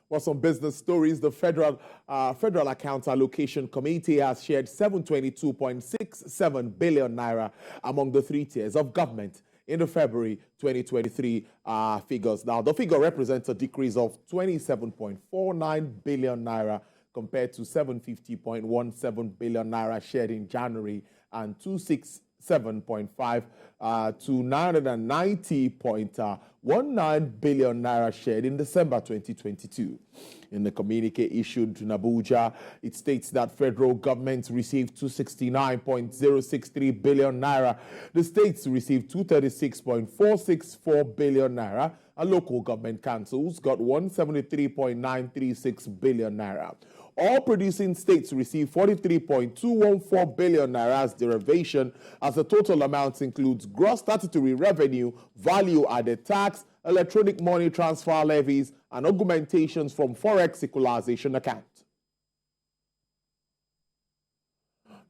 For some business stories, the Federal Account Allocation Committee has shared 722.67 billion naira among the three tiers of government in the February 2023 figures. Now, the figure represents a decrease of 27.49 billion naira compared to 750.17 billion naira shared in January and 267.5 to 990.19 billion naira shared in December 2022. In the communique issued in Abuja, it states that federal government received 269.063 billion naira, the states received 236.464 billion naira, and local government councils got 173.936 billion naira. All producing states received 43.214 billion naira as derivation, as the total amounts includes gross statutory revenue, value-added tax, electronic money transfer levies, and augmentations from forex equalization account.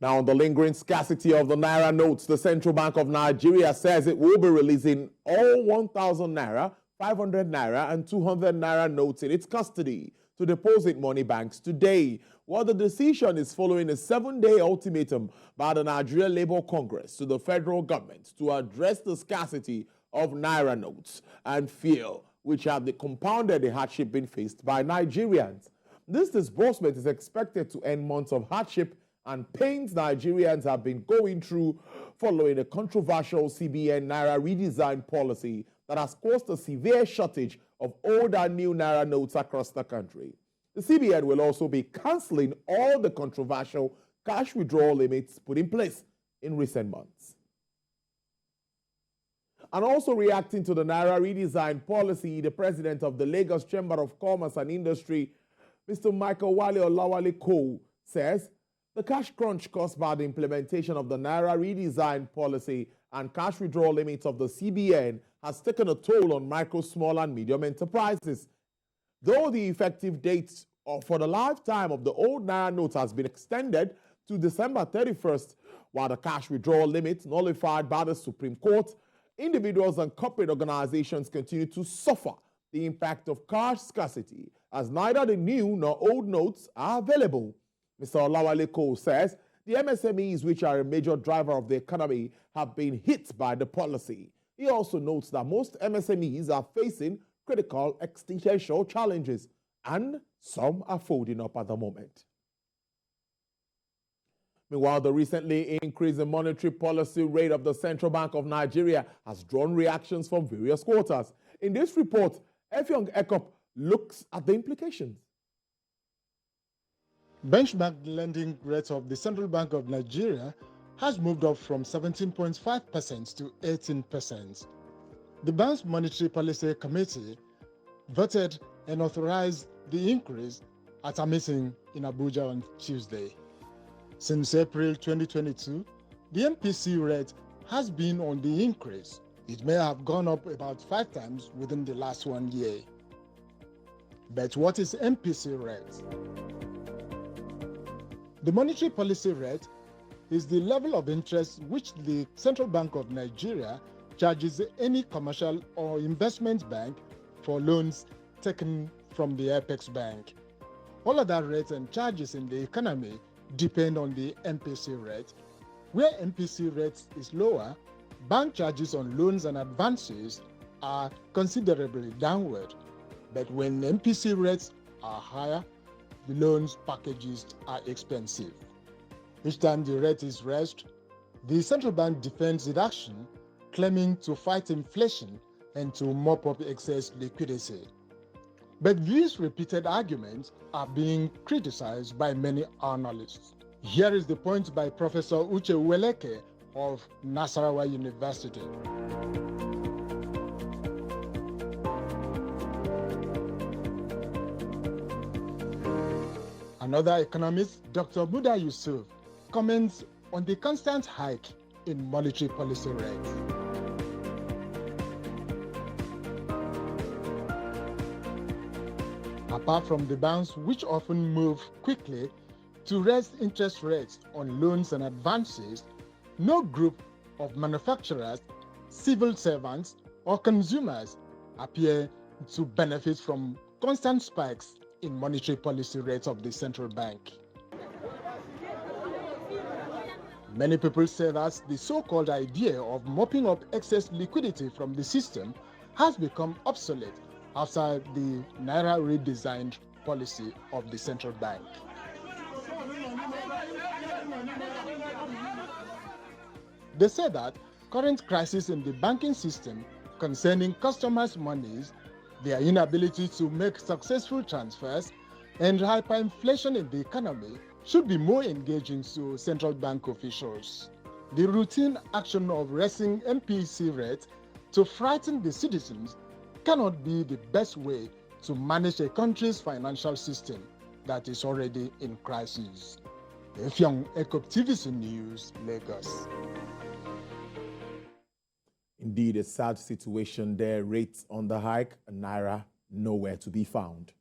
Now, on the lingering scarcity of the Naira notes, the Central Bank of Nigeria says it will be releasing all 1,000 Naira, 500 Naira, and 200 Naira notes in its custody to deposit money banks today. While the decision is following a 7-day ultimatum by the Nigeria Labour Congress to the federal government to address the scarcity of Naira notes and fuel, which have compounded the hardship being faced by Nigerians. This disbursement is expected to end months of hardship and pains Nigerians have been going through following a controversial CBN Naira redesign policy that has caused a severe shortage of old and new Naira notes across the country. The CBN will also be cancelling all the controversial cash withdrawal limits put in place in recent months. And also reacting to the Naira redesign policy, the president of the Lagos Chamber of Commerce and Industry, Mr. Michael Wale Olawale Cole, says the cash crunch caused by the implementation of the Naira redesign policy and cash withdrawal limits of the CBN has taken a toll on micro, small, and medium enterprises. Though the effective date for the lifetime of the old Naira note has been extended to December 31st, while the cash withdrawal limit nullified by the Supreme Court, individuals and corporate organizations continue to suffer the impact of cash scarcity, as neither the new nor old notes are available. Mr. Olawale Cole says the MSMEs, which are a major driver of the economy, have been hit by the policy. He also notes that most MSMEs are facing critical existential challenges, and some are folding up at the moment. Meanwhile, the recently increased monetary policy rate of the Central Bank of Nigeria has drawn reactions from various quarters. In this report, Effiong Ekop looks at the implications. Benchmark lending rate of the Central Bank of Nigeria has moved up from 17.5% to 18%. The bank's Monetary Policy Committee voted and authorized the increase at a meeting in Abuja on Tuesday. Since April 2022, the MPC rate has been on the increase. It may have gone up about 5 times within the last 1 year. But what is MPC rate? The monetary policy rate is the level of interest which the Central Bank of Nigeria charges any commercial or investment bank for loans taken from the Apex Bank. All other rates and charges in the economy depend on the MPC rate. Where MPC rate is lower, bank charges on loans and advances are considerably downward. But when MPC rates are higher, the loans packages are expensive. Each time the rate is raised, the central bank defends its action, claiming to fight inflation and to mop up excess liquidity. But these repeated arguments are being criticized by many analysts. Here is the point by Professor Uche Weleke of Nasarawa University. Another economist, Dr. Buda Yusuf, comments on the constant hike in monetary policy rates. Apart from the banks which often move quickly to raise interest rates on loans and advances, no group of manufacturers, civil servants, or consumers appear to benefit from constant spikes in monetary policy rate of the central bank. Many people say that the so-called idea of mopping up excess liquidity from the system has become obsolete after the Naira redesigned policy of the central bank. They say that current crisis in the banking system concerning customers' monies, their inability to make successful transfers, and hyperinflation in the economy should be more engaging to central bank officials. The routine action of raising MPC rates to frighten the citizens cannot be the best way to manage a country's financial system that is already in crisis. Efyong Ekop TVC News, Lagos. Indeed, a sad situation there. Rates on the hike, Naira nowhere to be found.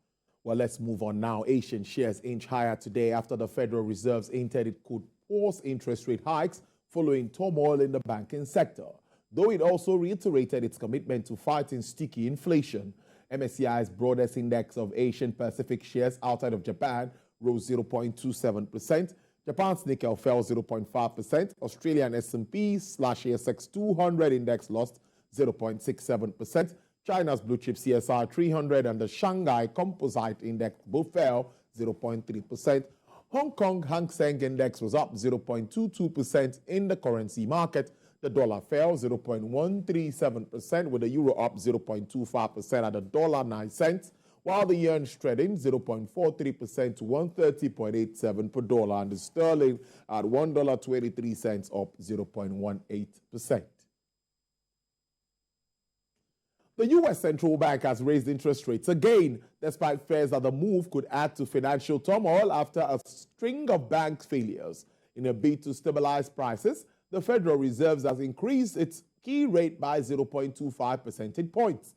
Well, let's move on now. Asian shares inch higher today after the Federal Reserve's hinted it could pause interest rate hikes following turmoil in the banking sector, though it also reiterated its commitment to fighting sticky inflation. MSCI's broadest index of Asian Pacific shares outside of Japan rose 0.27%. Japan's Nikkei fell 0.5%. Australian S&P/ASX 200 index lost 0.67%. China's blue chip CSI 300 and the Shanghai Composite Index both fell 0.3%. Hong Kong Hang Seng Index was up 0.22% in the currency market. The dollar fell 0.137%, with the euro up 0.25% at $1.09, while the yuan trading 0.43% to 130.87 per dollar, and the sterling at $1.23 up 0.18%. The U.S. Central Bank has raised interest rates again, despite fears that the move could add to financial turmoil after a string of bank failures. In a bid to stabilize prices, the Federal Reserve has increased its key rate by 0.25 percentage points.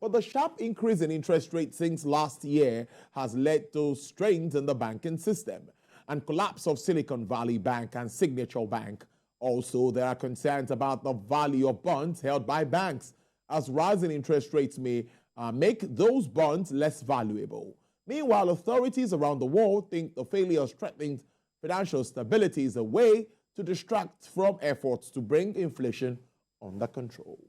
But the sharp increase in interest rates since last year has led to strains in the banking system and collapse of Silicon Valley Bank and Signature Bank. Also, there are concerns about the value of bonds held by banks, as rising interest rates may make those bonds less valuable. Meanwhile, authorities around the world think the failure of threatening financial stability is a way to distract from efforts to bring inflation under control.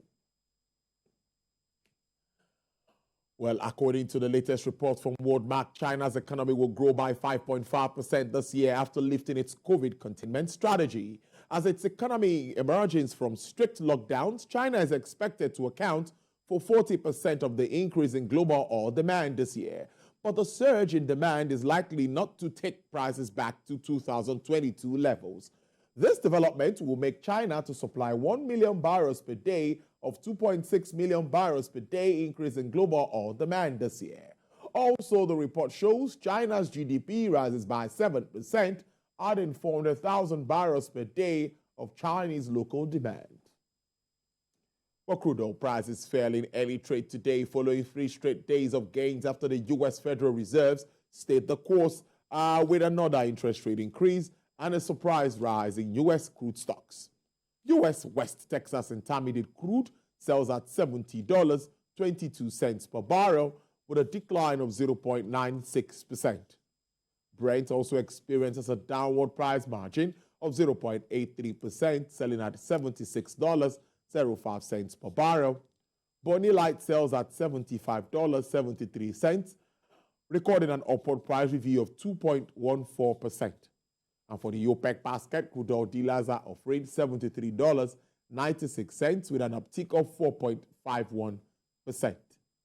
Well, according to the latest report from WorldMac, China's economy will grow by 5.5% this year after lifting its COVID containment strategy. As its economy emerges from strict lockdowns, China is expected to account for 40% of the increase in global oil demand this year. But the surge in demand is likely not to take prices back to 2022 levels. This development will make China to supply 1 million barrels per day of 2.6 million barrels per day increase in global oil demand this year. Also, the report shows China's GDP rises by 7%, adding 400,000 barrels per day of Chinese local demand. Well, crude oil prices fell in early trade today following 3 straight days of gains after the U.S. Federal Reserve stayed the course with another interest rate increase and a surprise rise in U.S. crude stocks. U.S. West Texas Intermediate crude sells at $70.22 per barrel with a decline of 0.96%. Brent also experiences a downward price margin of 0.83%, selling at $76.05 per barrel. Bonny Light sells at $75.73, recording an upward price review of 2.14%. And for the OPEC basket, crude oil dealers are offering $73.96 with an uptick of 4.51%.